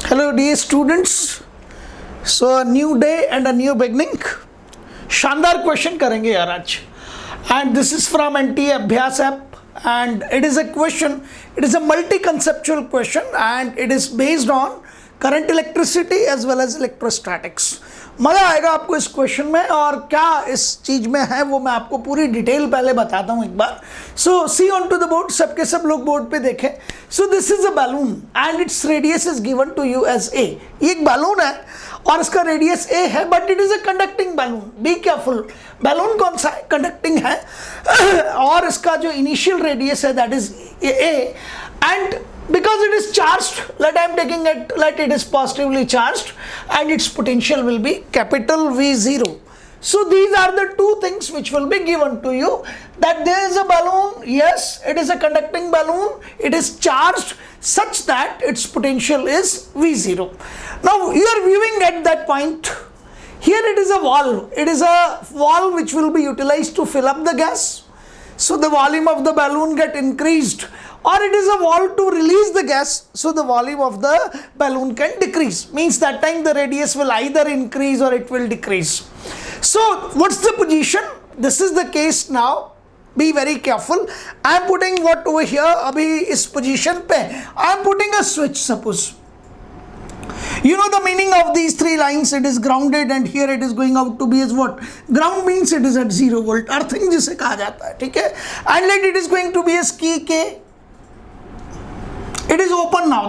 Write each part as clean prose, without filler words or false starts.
Hello dear students. So a new day and a new beginning. शानदार question करेंगे यार आज. And this is from NTA Abhyas app and it is a question, it is a multi-conceptual question and it is based on current electricity as well as electrostatics. मज़ा आएगा आपको इस question में और क्या इस चीज़ में है वो मैं आपको पूरी डिटेल पहले बताता हूँ एक बार. So see on to the board, सबके सब लोग बोर्ड पे देखें. So this is a balloon and its radius is given to you as a. ये एक बैलून है और इसका रेडियस ए है but it is a conducting balloon. Be careful, balloon कौन सा है? कंडक्टिंग है और इसका जो इनिशियल रेडियस है that is a and because it is charged, let I am taking it, let it is positively charged and its potential will be capital V0. So these are the two things which will be given to you, that there is a balloon, yes, it is a conducting balloon, it is charged such that its potential is V0. Now you are viewing at that point, here it is a valve, it is a valve which will be utilized to fill up the gas. So the volume of the balloon get increased, or it is a valve to release the gas, so the volume of the balloon can decrease. Means that time the radius will either increase or it will decrease. So what's the position? This is the case now. Be very careful. I am putting what over here. अभी इस position पे I am putting a switch. Suppose you know the meaning of these three lines. It is grounded and here it is going out to be as what? Ground means it is at 0 volt. Earthing जिसे कहा जाता है, ठीक है? And let it is going to be as key K. It is open now.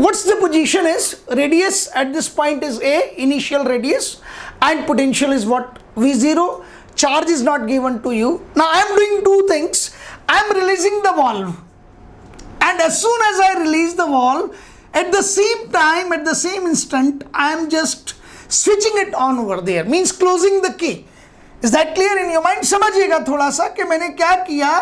What's the position is? Radius at this point is A, initial radius, and potential is what? V0. Charge is not given to you. Now I am doing two things. I am releasing the valve, and as soon as I release the valve, at the same time, at the same instant, I am just switching it on over there. Means closing the key. Is that clear in your mind? समझिएगा थोड़ा सा कि मैंने क्या किया.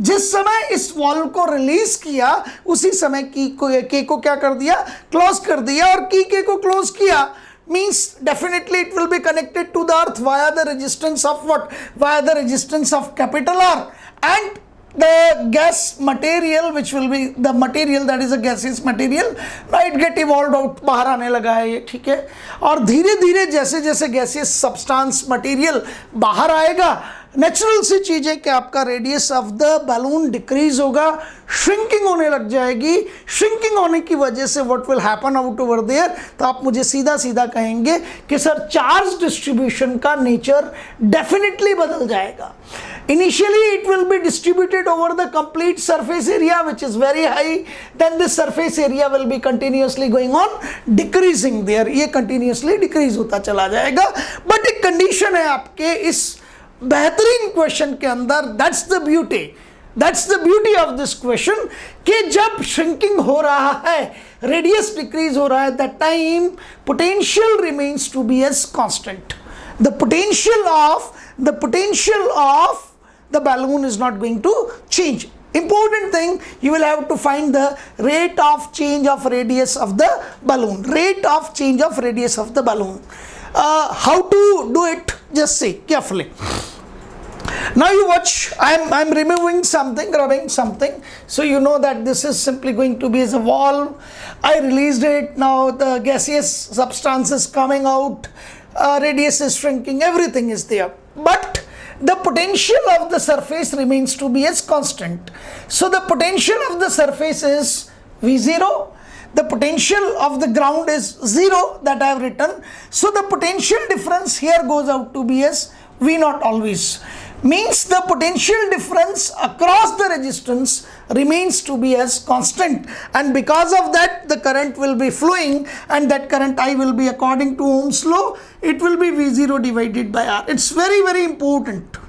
जिस समय इस वॉल्व को रिलीज किया उसी समय की को क्या कर दिया? क्लोज कर दिया. और की के को क्लोज किया means definitely it will be connected to the earth via the resistance of what? Via the resistance of capital R, and the gas material which will be the material that is a gaseous material, right, get evolved out, बाहर आने लगा है ये, ठीक है. और धीरे धीरे जैसे जैसे gaseous substance material बाहर आएगा, नेचुरल सी चीज़ है कि आपका radius of the balloon decrease होगा, श्रिंकिंग होने लग जाएगी. श्रिंकिंग होने की वजह से what will happen out over there, तो आप मुझे सीधा सीधा कहेंगे कि सर चार्ज डिस्ट्रीब्यूशन का नेचर डेफिनेटली बदल जाएगा. Initially it will be distributed over the complete surface area which is very high, then this surface area will be continuously going on decreasing there. ये कंटिन्यूसली डिक्रीज होता चला जाएगा. But एक condition है आपके इस बेहतरीन क्वेश्चन के अंदर, that's the beauty of this question, कि जब श्रिंकिंग हो रहा है, रेडियस डिक्रीज हो रहा है, that time potential remains to be as constant. The potential of the balloon is not going to change. Important thing, you will have to find the rate of change of radius of the balloon. Rate of change of radius of the balloon. How to do it? Just see carefully. Now you watch. I'm removing something, rubbing something, so you know that this is simply going to be as a valve. I released it. Now the gaseous substance is coming out. Radius is shrinking. Everything is there, but the potential of the surface remains to be as constant. So the potential of the surface is V0. The potential of the ground is 0 that I have written. So the potential difference here goes out to be as V0 always. Means the potential difference across the resistance remains to be as constant, and because of that the current will be flowing, and that current I will be according to Ohm's law, it will be V0 divided by R. It's very very important.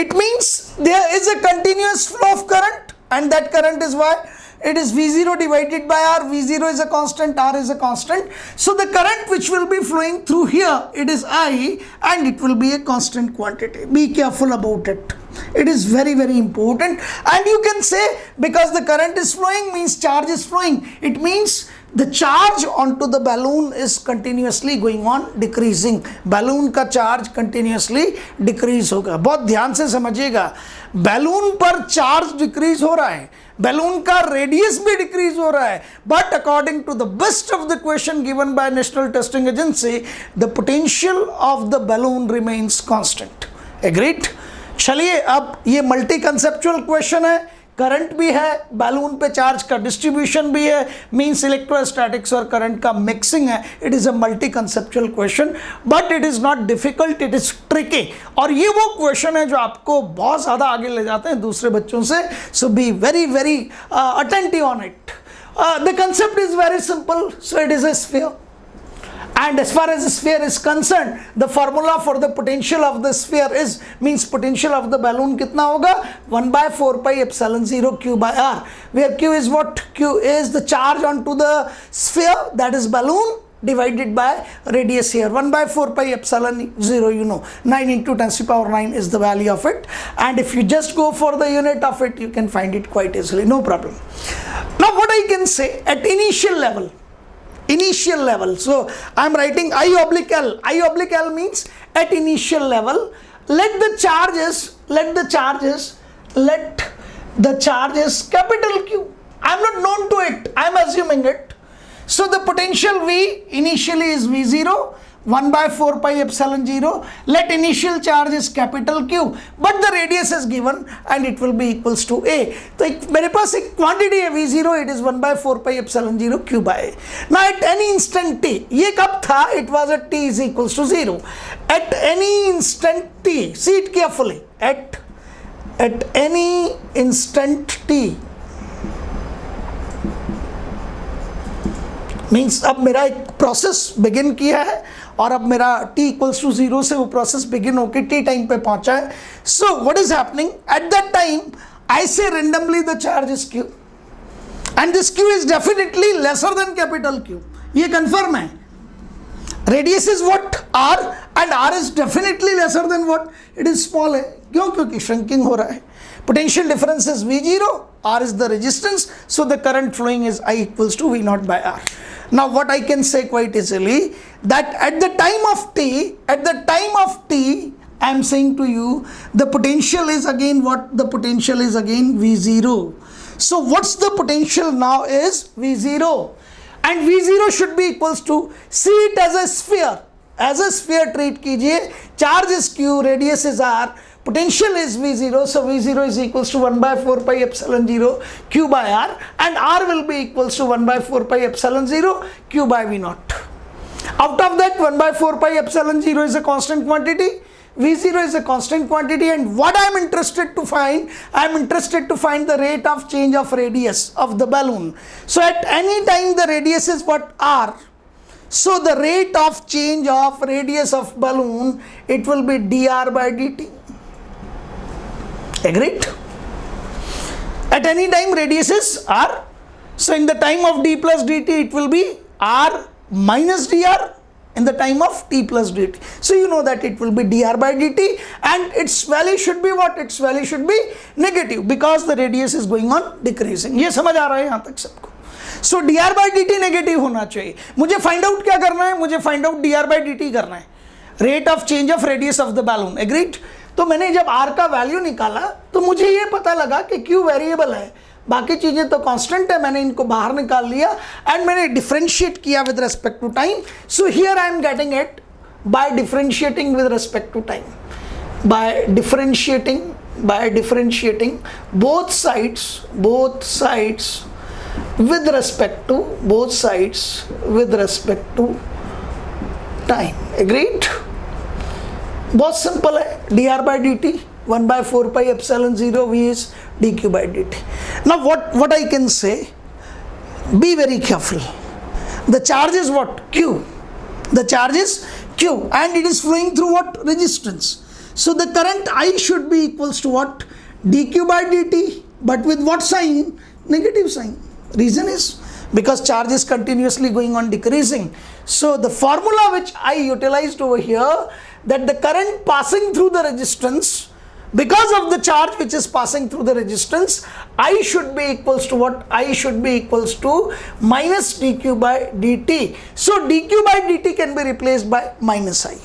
It means there is a continuous flow of current, and that current is why it is V0 divided by R. V0 is a constant, R is a constant. So the current which will be flowing through here, it is I, and it will be a constant quantity. Be careful about it. It is very very important. And you can say, because the current is flowing means charge is flowing. It means the charge onto the balloon is continuously going on decreasing. Balloon का charge continuously decrease होगा. बहुत ध्यान से समझिएगा, balloon पर charge decrease हो रहा है, बैलून का रेडियस भी डिक्रीज हो रहा है, but according to the best of the question given by National Testing Agency, the potential of the balloon remains constant. Agreed. चलिए, अब ये मल्टी कंसेप्चुअल क्वेश्चन है, करंट भी है, बैलून पे चार्ज का डिस्ट्रीब्यूशन भी है, मींस इलेक्ट्रोस्टैटिक्स और करंट का मिक्सिंग है. It is a multi conceptual question, but it is not difficult, it is tricky. और ये वो क्वेश्चन है जो आपको बहुत ज्यादा आगे ले जाते हैं दूसरे बच्चों से. So be very very attentive on it. The concept is very simple. So it is a sphere, and as far as the sphere is concerned, the formula for the potential of the sphere is, means potential of the balloon कितना होगा, 1 by 4 pi epsilon 0 q by r, where q is what? Q is the charge onto the sphere, that is balloon, divided by radius here, 1 by 4 pi epsilon 0, you know, 9 into 10 to the power 9 is the value of it. And if you just go for the unit of it, you can find it quite easily, no problem. Now what I can say, at initial level, so I'm writing I oblique L means at initial level, let the charges capital Q, I'm not known to it, I'm assuming it. So the potential V initially is V0, 1 by 4 pi epsilon 0, let initial charge is capital Q, but the radius is given and it will be equals to A. तो मेरे पास एक quantity है V0, it is 1 by 4 pi epsilon 0 Q by A. Now at any instant t, ये कब था? It was at t is equals to 0. At any instant t, see it carefully, at any instant t means अब मेरा एक process begin किया है और अब मेरा t इक्वल्स टू 0 से वो प्रोसेस बिगिन होकर t टाइम पे पहुंचा है. So what is happening at that time? I say randomly the charge is q and this q is definitely lesser than capital Q. ये कंफर्म है. Radius is what? r, and r is definitely lesser than what? It is small है. क्यों? क्योंकि shrinking हो रहा है. Potential difference is V0, R is the resistance, so the current flowing is I equals to V0 by R. Now what I can say quite easily, that at the time of t, I am saying to you, the potential is again what? The potential is again V0. So what's the potential now is V0, and V0 should be equals to, see it as a sphere treat कीजिए, charge is Q, radius is R, potential is V0, so V0 is equals to 1 by 4 pi epsilon 0 Q by R, and R will be equals to 1 by 4 pi epsilon 0 Q by V0. Out of that, 1 by 4 pi epsilon 0 is a constant quantity, V0 is a constant quantity, and what I am interested to find, I am interested to find the rate of change of radius of the balloon. So at any time the radius is what? R. So the rate of change of radius of balloon, it will be dr by dt. Agreed? At any time radius is r, so in the time of d plus dt it will be r minus dr in the time of t plus dt. So you know that it will be dr by dt, and its value should be what? Its value should be negative because the radius is going on decreasing. ये समझ आ रहा है यहाँ तक सबको? So dr by dt negative होना चाहिए. मुझे फाइंड आउट क्या करना है? मुझे find out dr by dt करना है, rate of change of radius of the balloon. Agreed? तो मैंने जब r का वैल्यू निकाला तो मुझे ये पता लगा कि q वेरिएबल है, बाकी चीजें तो कांस्टेंट है. मैंने इनको बाहर निकाल लिया एंड मैंने डिफरेंशिएट किया with respect to time. So here I am getting it by differentiating with respect to time, by differentiating both sides with respect to time. Agreed? बहुत सिंपल है. dr by dt 1 by 4 pi epsilon 0 v is dq by dt. Now what I can say, be very careful. The charge is what? Q. The charge is Q and it is flowing through what? Resistance. So the current I should be equals to what? dq by dt, but with what sign? Negative sign. Reason is because charge is continuously going on decreasing. So the formula which I utilized over here, that the current passing through the resistance because of the charge which is passing through the resistance, I should be equals to what? I should be equals to minus dq by dt. So dq by dt can be replaced by minus I,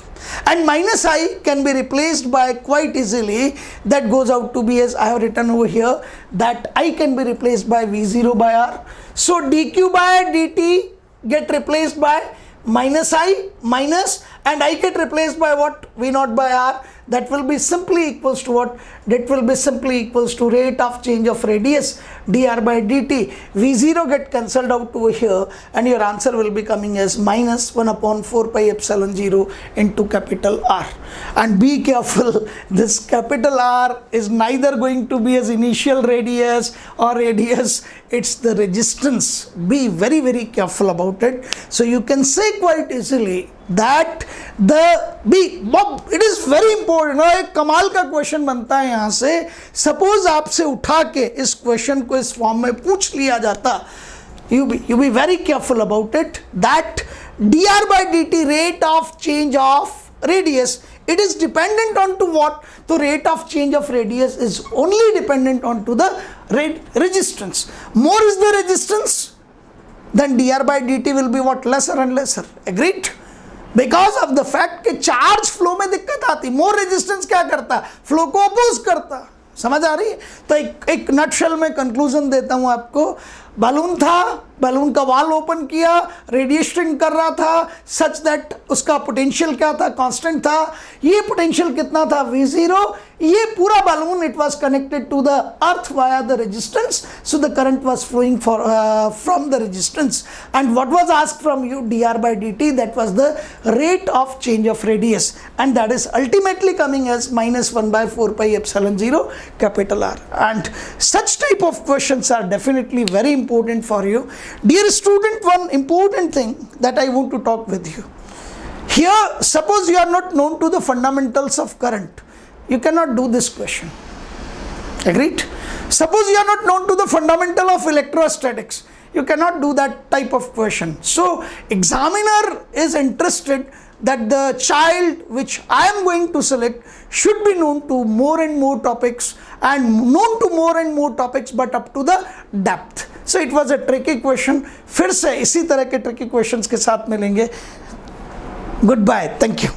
and minus I can be replaced by quite easily, that goes out to be, as I have written over here, that I can be replaced by v0 by r. So dq by dt get replaced by minus I minus, and I get replaced by what? v0 by r. That will be simply equals to what? That will be simply equals to rate of change of radius dr by dt. v0 get cancelled out over here, and your answer will be coming as minus 1 upon 4 pi epsilon 0 into capital R. And be careful, this capital R is neither going to be as initial radius or radius, it's the resistance. Be very, very careful about it. So you can say quite easily that it is very important. एक कमाल का question बनता है यहाँ से. Suppose आपसे उठा के इस क्वेश्चन को इस फॉर्म में पूछ लिया जाता, you be very careful about it, that dr by dt rate of change of radius, it is dependent on to what? The rate of change of radius is only dependent on to the resistance. More is the resistance, then dr by dt will be what? Lesser and lesser. Agreed? Because of the fact कि charge flow में दिक्कत आती, more resistance क्या करता? Flow को oppose करता. समझ आ रही है? तो एक नटशेल में कंक्लूजन देता हूं आपको. बलून था, बलून का वाल ओपन किया, रेडिएटिंग कर रहा था, सच दैट उसका पोटेंशियल क्या था? कांस्टेंट था. ये पोटेंशियल कितना था? v0. ये पूरा balloon, it was connected to the earth via the resistance, so the current was flowing from the resistance, and what was asked from you? dr by dt, that was the rate of change of radius, and that is ultimately coming as minus 1 by 4 pi epsilon 0 capital R. And such type of questions are definitely very important for you. Dear student, one important thing that I want to talk with you. Here, suppose you are not known to the fundamentals of current, you cannot do this question. Agreed? Suppose you are not known to the fundamental of electrostatics, you cannot do that type of question. So, examiner is interested that the child which I am going to select should be known to more and more topics, and known to more and more topics, but up to the depth. So it was a tricky question. फिर से इसी तरह के tricky questions के साथ मिलेंगे. Goodbye. Thank you.